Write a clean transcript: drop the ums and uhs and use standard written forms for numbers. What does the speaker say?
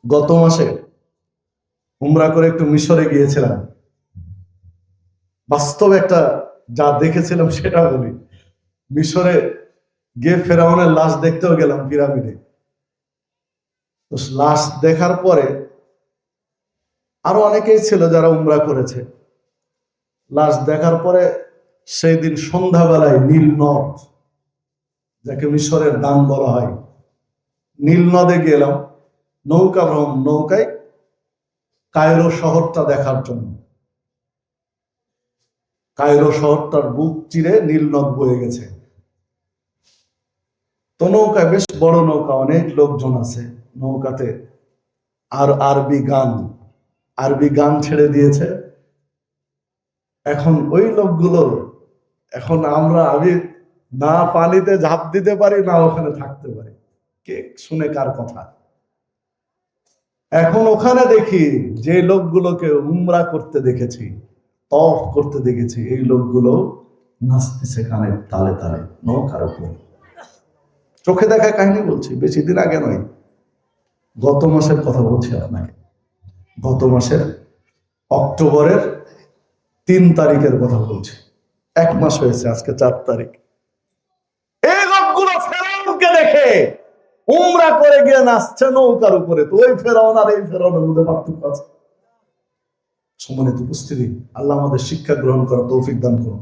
গত মাসে উমরা করে একটু মিশরে গিয়েছিলাম। বাস্তবে একটা যা দেখেছিলাম সেটা বলি। মিশরে গিয়ে ফেরাউনের লাশ দেখতেও গেলাম পিরামিডে। তো লাশ দেখার পরে আরো অনেকেই ছিল যারা উমরা করেছে। লাশ দেখার পরে সেই দিন সন্ধ্যাবেলায় নীল নদ, যাকে মিশরের দান বলা হয়, নীল নদে গেলাম নৌকায় কায়রো শহরটা দেখার জন্য। কায়রো শহরটার বুক চিরে নীল নদ বয়ে গেছে। তো নৌকায়, বেশ বড় নৌকা, অনেক লোকজন আছে নৌকাতে। আর আরবি গান ছেড়ে দিয়েছে। এখন ওই লোকগুলো, এখন আমি না পানিতে ঝাঁপ দিতে পারি না ওখানে থাকতে পারি, কে শুনে কার কথা। এখন ওখানে দেখি যে লোকগুলোকে উমরা করতে দেখেছি, তওয়াফ করতে দেখেছি, এই লোকগুলো নাচতেছে কানের তালে তালে নৌকার উপর। চোখে দেখা কাহিনী বলছি, বেশি দিন আগে নয়, গত মাসের কথা বলছি আপনাকে। গত মাসের অক্টোবরের 3 তারিখের কথা বলছি। 1 মাস হয়েছে, আজকে 4 তারিখ। এই লোকগুলো ফেরাউনকে দেখে উমরা করে গিয়ে নাচছে নৌকার উপরে। তো ওই ফেরাউন আর এই ফেরাউনের মধ্যে পার্থক্য আছে। সম্মানিত উপস্থিতি, আল্লাহ আমাদের শিক্ষা গ্রহণ করার তৌফিক দান করুন।